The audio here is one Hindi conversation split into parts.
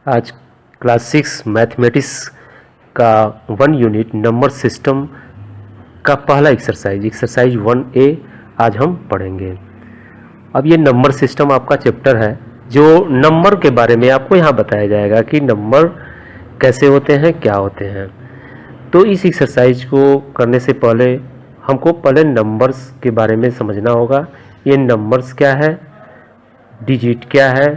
आज क्लास 6 मैथमेटिक्स का 1 यूनिट नंबर सिस्टम का पहला एक्सरसाइज 1A आज हम पढ़ेंगे। अब ये नंबर सिस्टम आपका चैप्टर है जो नंबर के बारे में आपको यहाँ बताया जाएगा कि नंबर कैसे होते हैं, क्या होते हैं। तो इस एक्सरसाइज को करने से पहले हमको पहले नंबर्स के बारे में समझना होगा। ये नंबर्स क्या है, डिजिट क्या है,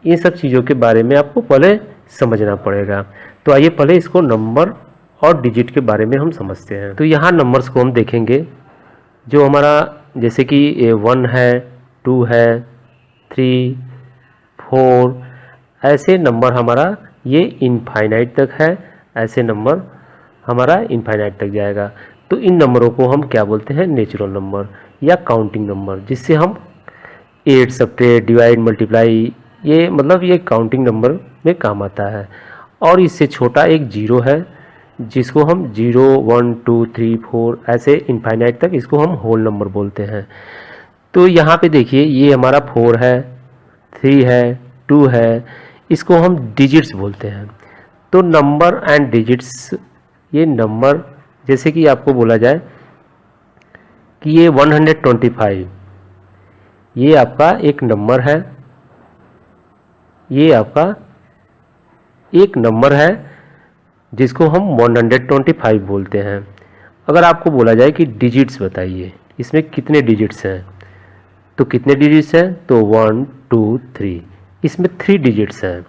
इन सब चीज़ों के बारे में आपको पहले समझना पड़ेगा। तो आइए पहले इसको नंबर और डिजिट के बारे में हम समझते हैं। तो यहाँ नंबर्स को हम देखेंगे जो हमारा जैसे कि 1 है, 2 है, 3, 4, ऐसे नंबर हमारा ये इनफाइनाइट तक है, ऐसे नंबर हमारा इनफाइनाइट तक जाएगा। तो इन नंबरों को हम क्या बोलते हैं, नेचुरल नंबर या काउंटिंग नंबर, जिससे हम एड, सब्ट्रैक्ट, डिवाइड, मल्टीप्लाई, ये मतलब ये काउंटिंग नंबर में काम आता है। और इससे छोटा एक जीरो है जिसको हम 0, 1, 2, 3, 4 ऐसे इनफाइनाइट तक इसको हम होल नंबर बोलते हैं। तो यहाँ पे देखिए ये हमारा 4 है, 3 है, 2 है, इसको हम डिजिट्स बोलते हैं। तो नंबर एंड डिजिट्स, ये नंबर जैसे कि आपको बोला जाए कि ये 125 ये आपका एक नंबर है, ये आपका एक नंबर है जिसको हम 125 बोलते हैं। अगर आपको बोला जाए कि डिजिट्स बताइए इसमें कितने डिजिट्स हैं, तो कितने डिजिट्स हैं, तो 1, 2, 3, इसमें 3 डिजिट्स हैं।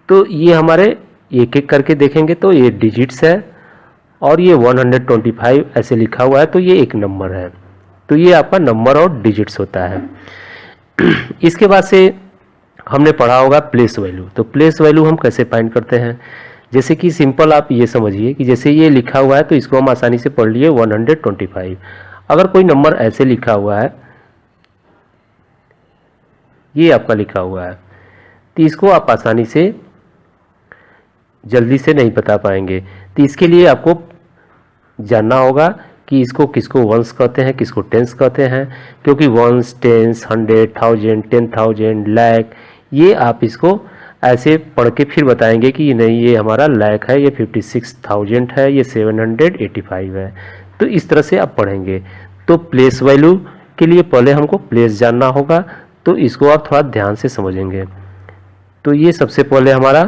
तो ये हमारे एक एक करके देखेंगे तो ये डिजिट्स है और ये 125 ऐसे लिखा हुआ है, तो ये एक नंबर है। तो ये आपका नंबर और डिजिट्स होता है। इसके बाद से हमने पढ़ा होगा प्लेस वैल्यू। तो प्लेस वैल्यू हम कैसे फाइंड करते हैं, जैसे कि सिंपल आप ये समझिए कि जैसे ये लिखा हुआ है तो इसको हम आसानी से पढ़ लिए 125। अगर कोई नंबर ऐसे लिखा हुआ है, ये आपका लिखा हुआ है, तो इसको आप आसानी से जल्दी से नहीं बता पाएंगे। तो इसके लिए आपको जानना होगा कि इसको किसको वंस कहते हैं, किसको टेंस कहते हैं, क्योंकि वंस, टेंस, 100, 1000, 10,000, लाख, ये आप इसको ऐसे पढ़ के फिर बताएंगे कि नहीं ये हमारा लाख है, ये 56,000 है, ये 785 है। तो इस तरह से आप पढ़ेंगे। तो प्लेस वैल्यू के लिए पहले हमको प्लेस जानना होगा, तो इसको आप थोड़ा ध्यान से समझेंगे। तो ये सबसे पहले हमारा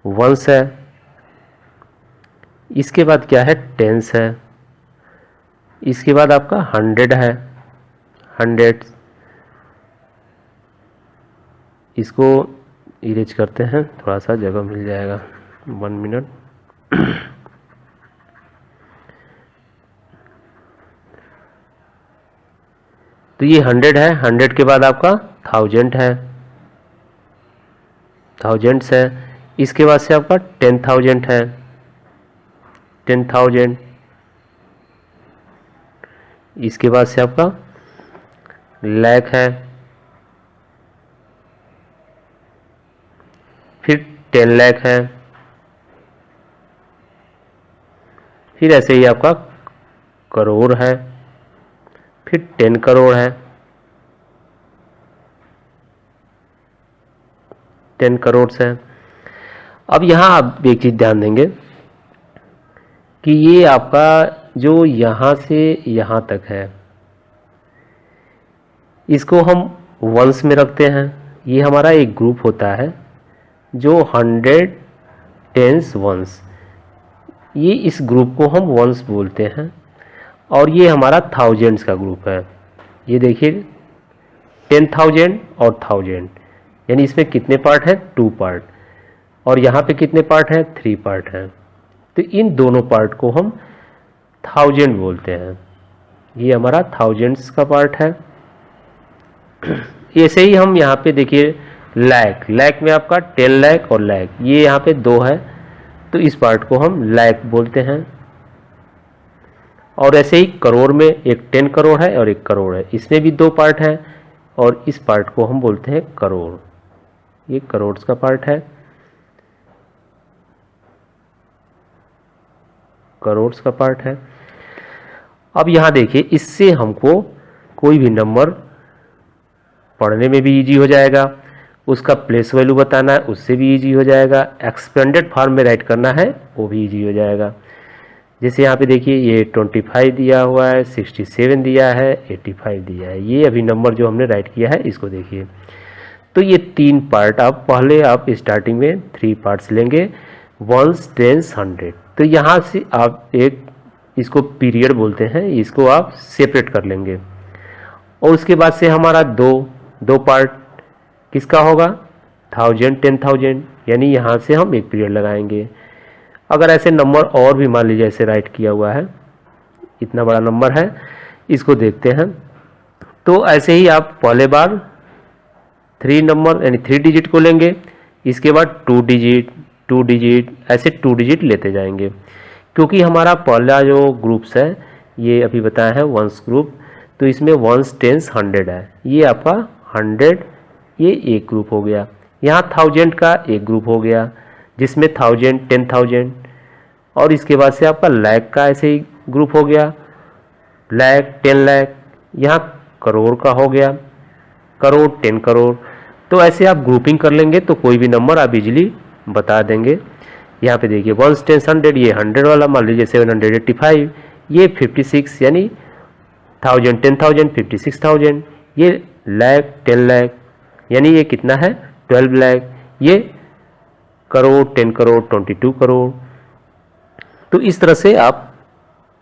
वंस है, इसके बाद क्या है, टेंस है, इसके बाद आपका 100 है, 100, इसको इरेज करते हैं, थोड़ा सा जगह मिल जाएगा, 1 मिनट। तो ये 100 है, 100 के बाद आपका 1000 है, थाउजेंड्स है, इसके बाद से आपका 10,000 है, 10,000, इसके बाद से आपका लाख है, फिर 10 लाख है, फिर ऐसे ही आपका करोड़ है, फिर 10 करोड़ है, 10 करोड़ है। अब यहाँ आप एक चीज़ ध्यान देंगे कि ये आपका जो यहाँ से यहाँ तक है इसको हम वंस में रखते हैं। ये हमारा एक ग्रुप होता है जो 100, टेंस, वंस, ये इस ग्रुप को हम वंस बोलते हैं। और ये हमारा थाउजेंड्स का ग्रुप है। ये देखिए 10,000 और 1000, यानी इसमें कितने पार्ट हैं, 2 पार्ट, और यहाँ पे कितने पार्ट हैं, 3 पार्ट हैं। तो इन दोनों पार्ट को हम 1000 बोलते हैं। ये हमारा थाउजेंड्स का पार्ट है। ऐसे ही हम यहाँ पे देखिए लाख, लाख में आपका 10 लाख और लाख, ये यहाँ पे 2 है, तो इस पार्ट को हम लाख बोलते हैं। और ऐसे ही करोड़ में एक 10 करोड़ है और एक करोड़ है, इसमें भी 2 पार्ट हैं, और इस पार्ट को हम बोलते हैं करोड़, ये करोड़ का पार्ट है, करोड़ का पार्ट है। अब यहाँ देखिए इससे हमको कोई भी नंबर पढ़ने में भी इजी हो जाएगा उसका प्लेस वैल्यू बताना है, उससे भी इजी हो जाएगा। एक्सपेंडेड फॉर्म में राइट करना है, वो भी इजी हो जाएगा। जैसे यहाँ पे देखिए ये 25 दिया हुआ है, 67 दिया है, 85 दिया है। ये अभी नंबर जो हमने राइट किया है इसको देखिए। तो ये 3 पार्ट आप स्टार्टिंग में 3 पार्ट्स लेंगे, 1s, 10s, 100। तो यहाँ से आप एक इसको पीरियड बोलते हैं, इसको आप सेपरेट कर लेंगे। और उसके बाद से हमारा दो पार्ट किसका होगा, 1000, 10,000, यानी यहाँ से हम एक पीरियड लगाएंगे। अगर ऐसे नंबर और भी मान लीजिए ऐसे राइट किया हुआ है, इतना बड़ा नंबर है, इसको देखते हैं। तो ऐसे ही आप पहले बार 3 नंबर यानी 3 डिजिट को लेंगे, इसके बाद 2 डिजिट ऐसे 2 डिजिट लेते जाएंगे। क्योंकि हमारा पहला जो ग्रुप्स है ये अभी बताया है वंस ग्रुप, तो इसमें 1s, 10s, 100 है। ये आपका 100 ये एक ग्रुप हो गया। यहाँ 1000 का एक ग्रुप हो गया जिसमें 1000, 10,000, और इसके बाद से आपका लाख का ऐसे ही ग्रुप हो गया, लाख, 10 लाख। यहाँ करोड़ का हो गया, करोड़, 10 करोड़। तो ऐसे आप ग्रुपिंग कर लेंगे तो कोई भी नंबर आप इजीली बता देंगे। यहाँ पे देखिए 1s, 10s, 100, ये 100 वाला मान लीजिए 785, ये 56 यानी 1000, 10,000, 56,000, ये लाख, 10 लाख, यानी ये कितना है 12 लाख, ये करोड़, 10 करोड़, 22 करोड़। तो इस तरह से आप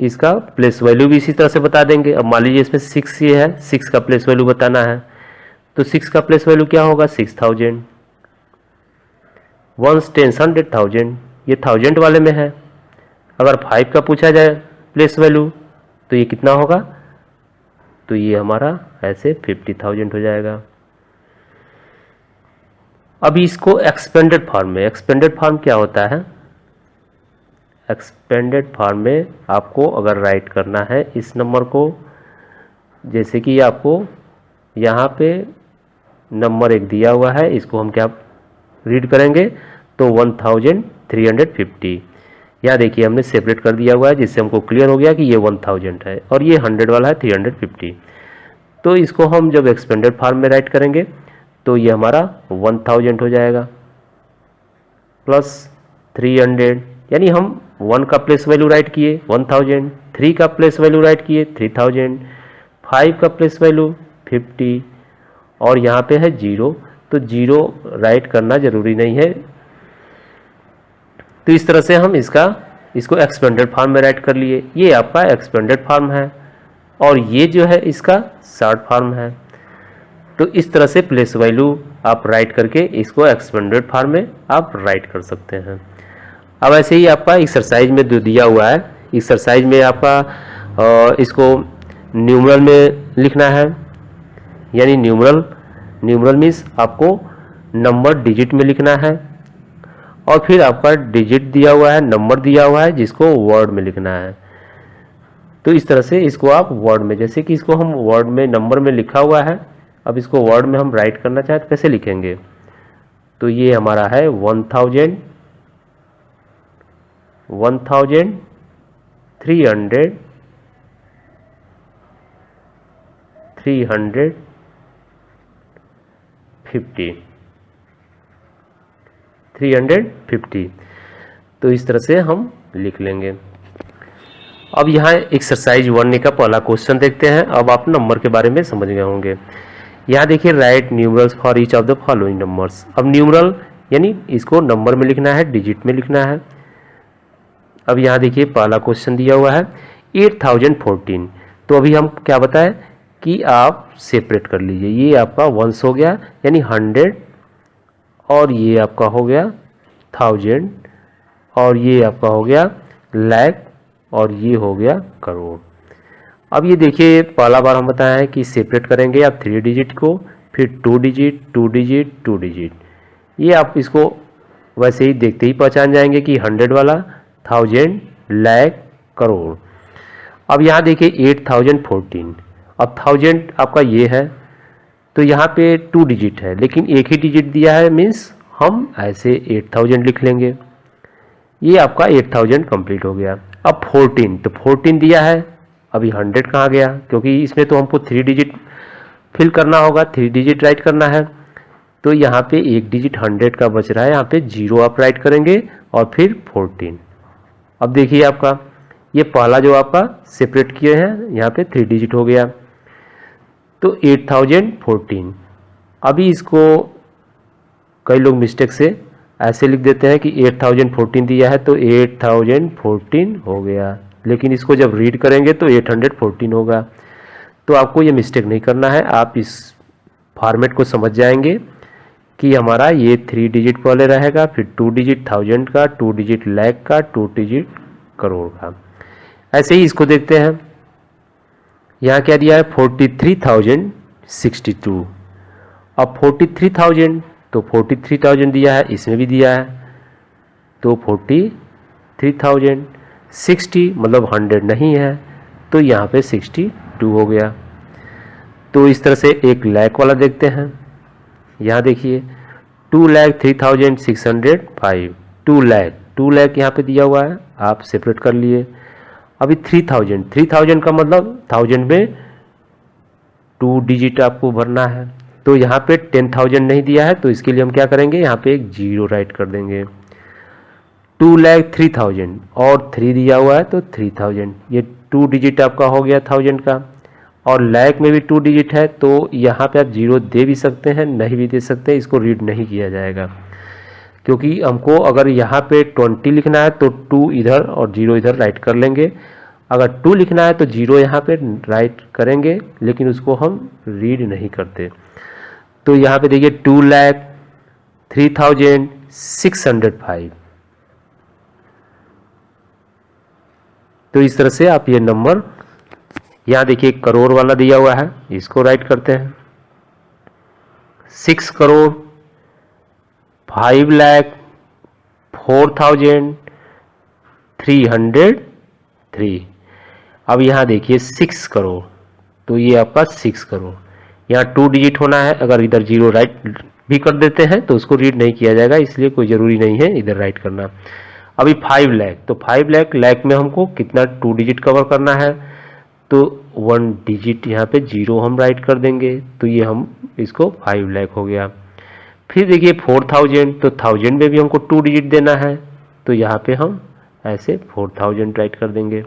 इसका प्लेस वैल्यू भी इसी तरह से बता देंगे। अब मान लीजिए इसमें 6 ये है, 6 का प्लेस वैल्यू बताना है, तो 6 का प्लेस वैल्यू क्या होगा 6000, 1s, 10s, 100,000, ये 1000 वाले में है। अगर 5 का पूछा जाए प्लेस वैल्यू तो ये कितना होगा, तो ये हमारा ऐसे 50,000 हो जाएगा। अभी इसको एक्सपेंडेड फॉर्म में, एक्सपेंडेड फॉर्म क्या होता है, एक्सपेंडेड फॉर्म में आपको अगर राइट करना है इस नंबर को, जैसे कि आपको यहाँ पे नंबर एक दिया हुआ है, इसको हम क्या रीड करेंगे, तो 1350। यहाँ देखिए हमने सेपरेट कर दिया हुआ है जिससे हमको क्लियर हो गया कि ये 1000 है और ये 100 वाला है 350। तो इसको हम जब एक्सपेंडेड फॉर्म में राइट करेंगे तो ये हमारा 1000 हो जाएगा प्लस 300, यानी हम 1 का प्लेस वैल्यू राइट किए 1000, 3 का प्लेस वैल्यू राइट किए 3000, 5 का प्लेस वैल्यू 50, और यहाँ पे है 0, तो 0 राइट करना ज़रूरी नहीं है। तो इस तरह से हम इसको एक्सपेंडेड फॉर्म में राइट कर लिए। ये आपका एक्सपेंडेड फॉर्म है और ये जो है इसका शॉर्ट फॉर्म है। तो इस तरह से प्लेस वैल्यू आप राइट करके इसको एक्सपेंडेड फॉर्म में आप राइट कर सकते हैं। अब ऐसे ही आपका एक्सरसाइज में जो दिया हुआ है, एक्सरसाइज में आपका इसको न्यूमरल में लिखना है, यानी न्यूमरल मीन्स आपको नंबर डिजिट में लिखना है, और फिर आपका डिजिट दिया हुआ है, नंबर दिया हुआ है जिसको वर्ड में लिखना है। तो इस तरह से इसको आप वर्ड में, जैसे कि इसको हम वर्ड में नंबर में लिखा हुआ है, अब इसको वर्ड में हम राइट करना चाहें तो कैसे लिखेंगे, तो ये हमारा है 1000, 300, 350। तो इस तरह से हम लिख लेंगे। अब यहाँ एक्सरसाइज 1 का पहला क्वेश्चन देखते हैं। अब आप नंबर के बारे में समझ गए होंगे। यहाँ देखिए right numerals for each of the following numbers. अब न्यूमरल यानी इसको नंबर में लिखना है, डिजिट में लिखना है। अब यहाँ देखिए पहला क्वेश्चन दिया हुआ है 8014। तो अभी हम क्या बताएं कि आप सेपरेट कर लीजिए। ये आपका 1s हो गया यानी 100, और ये आपका हो गया 1000, और ये आपका हो गया लाख, और ये हो गया करोड़। अब ये देखिए पहला बार हम बताया है कि सेपरेट करेंगे आप 3 डिजिट को, फिर 2 डिजिट, 2 डिजिट, 2 डिजिट। ये आप इसको वैसे ही देखते ही पहचान जाएंगे कि 100 वाला, 1000, लाख, करोड़। अब यहाँ देखिए 8014। अब 1000 आपका ये है, तो यहाँ पे 2 डिजिट है लेकिन एक ही डिजिट दिया है, मीन्स हम ऐसे 8000 लिख लेंगे। ये आपका 8000 कंप्लीट हो गया। अब 14, तो 14 दिया है, अभी 100 कहाँ गया, क्योंकि इसमें तो हमको 3 डिजिट फिल करना होगा, 3 डिजिट राइट करना है। तो यहाँ पे एक डिजिट 100 का बच रहा है, यहाँ पे 0 आप राइट करेंगे और फिर 14। अब देखिए आपका ये पहला जो आपका सेपरेट किए हैं यहाँ पे 3 डिजिट हो गया, तो 8014। अभी इसको कई लोग मिस्टेक से ऐसे लिख देते हैं कि 8014 दिया है तो 8014 हो गया, लेकिन इसको जब रीड करेंगे तो 814 होगा। तो आपको ये मिस्टेक नहीं करना है, आप इस फॉर्मेट को समझ जाएंगे कि हमारा ये 3 डिजिट पहले रहेगा, फिर 2 डिजिट 1000 का, 2 डिजिट लाख का, 2 डिजिट करोड़ का। ऐसे ही इसको देखते हैं, यहाँ क्या दिया है 43,062। अब 43,000 तो 43,000 दिया है, इसमें भी दिया है तो 43,000। 60 मतलब 100 नहीं है तो यहाँ पे 62 हो गया। तो इस तरह से 1 लाख वाला देखते हैं, यहाँ देखिए 2,03,605। 2 लाख यहाँ पे दिया हुआ है, आप सेपरेट कर लिए। अभी 3000 का मतलब 1000 में 2 डिजिट आपको भरना है, तो यहाँ पे 10,000 नहीं दिया है तो इसके लिए हम क्या करेंगे, यहाँ पे एक 0 राइट कर देंगे। 2,03,000 और 3 दिया हुआ है तो 3000, ये 2 डिजिट आपका हो गया 1000 का। और लाख में भी 2 डिजिट है तो यहाँ पे आप 0 दे भी सकते हैं, नहीं भी दे सकते हैं, इसको रीड नहीं किया जाएगा, क्योंकि हमको अगर यहाँ पे 20 लिखना है तो 2 इधर और 0 इधर राइट कर लेंगे। अगर 2 लिखना है तो 0 यहाँ पे राइट करेंगे, लेकिन उसको हम रीड नहीं करते। तो यहाँ पे देखिए 2,03,605। तो इस तरह से आप ये नंबर, यहाँ देखिए करोड़ वाला दिया हुआ है, इसको राइट करते हैं। 6,05,04,303। अब यहाँ देखिए 6 करोड़, तो ये आपका 6 करोड़। यहाँ 2 डिजिट होना है, अगर इधर 0 राइट भी कर देते हैं तो उसको रीड नहीं किया जाएगा, इसलिए कोई ज़रूरी नहीं है इधर राइट करना। अभी 5 लाख, तो 5 लाख में हमको कितना 2 डिजिट कवर करना है, तो 1 डिजिट यहाँ पे 0 हम राइट कर देंगे, तो ये हम इसको 5 लाख हो गया। फिर देखिए 4000, तो 1000 में भी हमको 2 डिजिट देना है, तो यहाँ पे हम ऐसे 4000 राइट कर देंगे।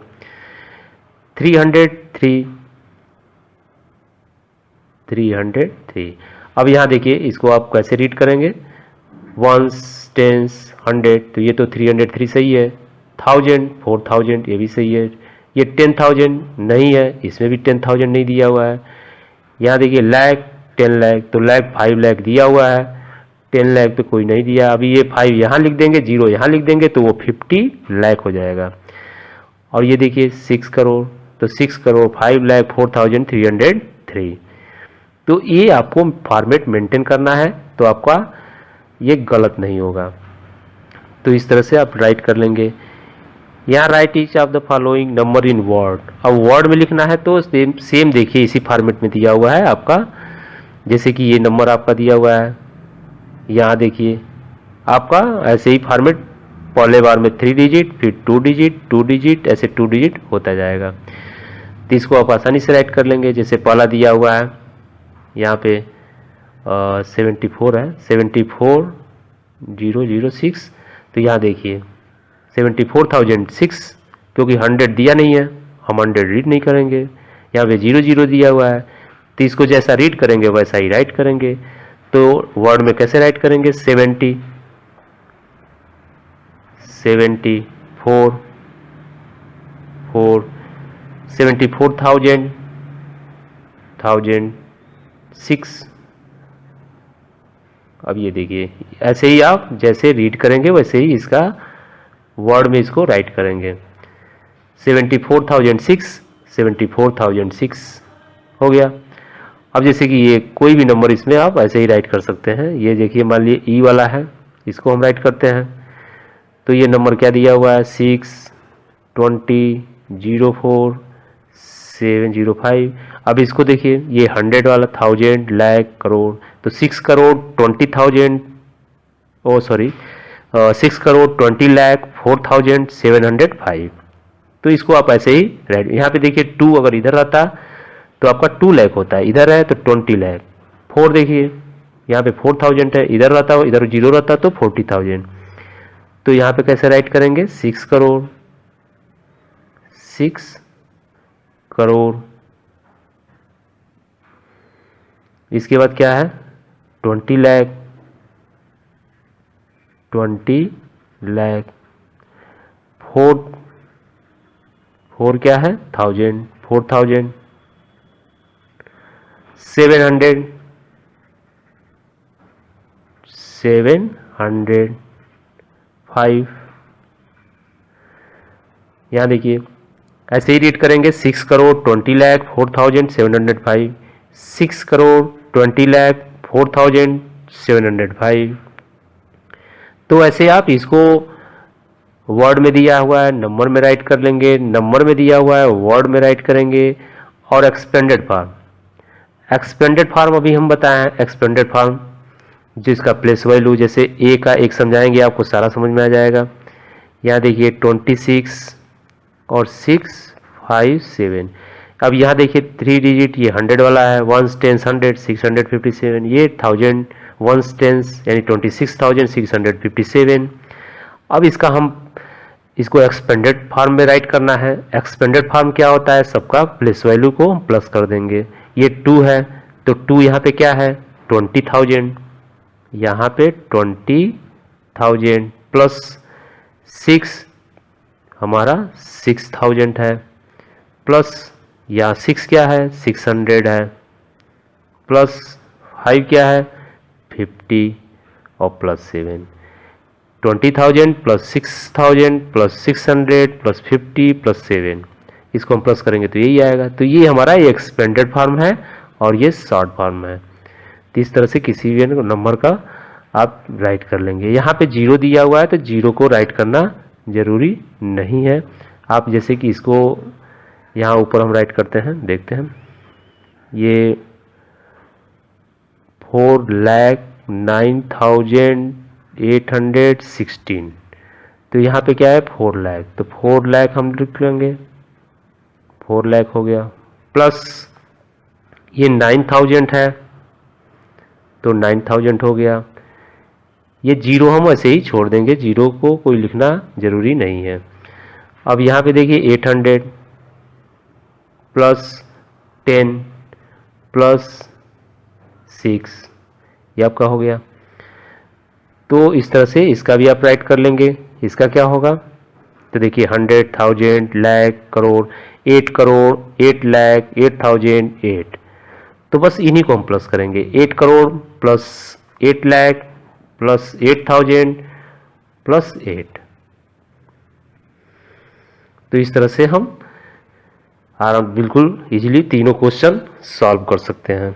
303। अब यहाँ देखिए इसको आप कैसे रीड करेंगे, 1s 10s 100, तो ये तो 303 सही है। 1000 4000 ये भी सही है। ये 10,000 नहीं है, इसमें भी 10,000 नहीं दिया हुआ है। यहाँ देखिए लाख 10 लाख, तो लाख 5 लाख दिया हुआ है, 10 लाख पे कोई नहीं दिया। अभी ये 5 यहाँ लिख देंगे, 0 यहाँ लिख देंगे तो वो 50 लाख हो जाएगा। और ये देखिए 6 करोड़, तो 6 करोड़ 5 लाख 4,303। तो ये आपको फॉर्मेट मेंटेन करना है, तो आपका ये गलत नहीं होगा। तो इस तरह से आप राइट कर लेंगे। यहाँ right each of the following number in word. अब वर्ड में लिखना है तो सेम देखिए इसी फॉर्मेट में दिया हुआ है आपका, जैसे कि ये नंबर आपका दिया हुआ है, यहाँ देखिए आपका ऐसे ही फॉर्मेट, पहले बार में 3 डिजिट, फिर 2 डिजिट 2 डिजिट, ऐसे 2 डिजिट होता जाएगा। तो इसको आप आसानी से राइट कर लेंगे। जैसे पहला दिया हुआ है यहाँ पे 74 है, 74,006, तो यहाँ देखिए 74,006, क्योंकि 100 दिया नहीं है, हम 100 रीड नहीं करेंगे। यहाँ पे 00 दिया हुआ है, तो इसको जैसा रीड करेंगे वैसा ही राइट करेंगे। तो वर्ड में कैसे राइट करेंगे, 74,006। अब ये देखिए ऐसे ही आप जैसे रीड करेंगे वैसे ही इसका वर्ड में इसको राइट करेंगे। 74,006 हो गया। अब जैसे कि ये कोई भी नंबर इसमें आप ऐसे ही राइट कर सकते हैं। ये देखिए मान लीजिए ई वाला है, इसको हम राइट करते हैं। तो ये नंबर क्या दिया हुआ है, 6,20,4,705। अब इसको देखिए ये 100 वाला, 1000 लाख करोड़, तो 6 करोड़ 20,000, 6 करोड़ 20 लाख 4,705। तो इसको आप ऐसे ही राइट, यहाँ पे देखिए 2 अगर इधर आता तो आपका 2 लाख होता है, इधर है तो 20 लाख। 4 देखिए यहाँ पे 4000 है, इधर रहता हो, इधर 0 रहता तो 40,000। तो यहाँ पे कैसे राइट करेंगे, 6 करोड़, 6 करोड़। इसके बाद क्या है, 20 लाख, 20 लाख। 4 क्या है, 1000, 4000। 700, 5। यहाँ देखिए ऐसे ही रीड करेंगे, 6 करोड़ 20 लाख 4,705, 6 करोड़ 20 लाख 4,705। तो ऐसे आप इसको वर्ड में दिया हुआ है नंबर में राइट कर लेंगे, नंबर में दिया हुआ है वर्ड में राइट करेंगे। और एक्सपेंडेड फार्म, एक्सपेंडेड फार्म अभी हम बताए हैं, एक्सपेंडेड फार्म जिसका प्लेस वैल्यू, जैसे ए का एक समझाएंगे आपको सारा समझ में आ जाएगा। यहाँ देखिए 26 और 657। अब यहाँ देखिए 3 डिजिट, ये 100 वाला है, 1s 10s 100, 657, ये 1000 1s 10s यानी 26,657। अब इसको एक्सपेंडेड फार्म में राइट करना है। एक्सपेंडेड फार्म क्या होता है, सबका प्लेस वैल्यू को हम प्लस कर देंगे। ये 2 है तो 2 यहाँ पे क्या है, 20,000, यहाँ पे 20,000 प्लस 6 हमारा 6,000 है, प्लस या 6 क्या है, 600 है, प्लस 5 क्या है, 50 और plus 7। 20,000 plus 6,000 plus 600 plus 50 plus 7, इसको हम प्लस करेंगे तो यही आएगा। तो ये हमारा एक्सपेंडेड फॉर्म है और ये शॉर्ट फॉर्म है। तो इस तरह से किसी भी नंबर का आप राइट कर लेंगे। यहाँ पे 0 दिया हुआ है तो 0 को राइट करना ज़रूरी नहीं है। आप जैसे कि इसको यहाँ ऊपर हम राइट करते हैं, देखते हैं, ये 4,09,816। तो यहाँ पे क्या है, 4 लाख, तो 4 लाख हम लिख लेंगे, 4 लाख हो गया, प्लस ये 9,000 है तो 9,000 हो गया। ये 0 हम ऐसे ही छोड़ देंगे, 0 को कोई लिखना ज़रूरी नहीं है। अब यहाँ पे देखिए 800 प्लस 10 प्लस 6, ये आपका हो गया। तो इस तरह से इसका भी आप राइट कर लेंगे। इसका क्या होगा, तो देखिए 100, 1000, लाख, करोड़, 8 करोड़, 8 लाख, 8,000, 8। तो बस इन्हीं को हम प्लस करेंगे, 8 crore plus 8 lakh plus 8,000 plus 8। तो इस तरह से हम बिल्कुल इजीली तीनों क्वेश्चन सॉल्व कर सकते हैं।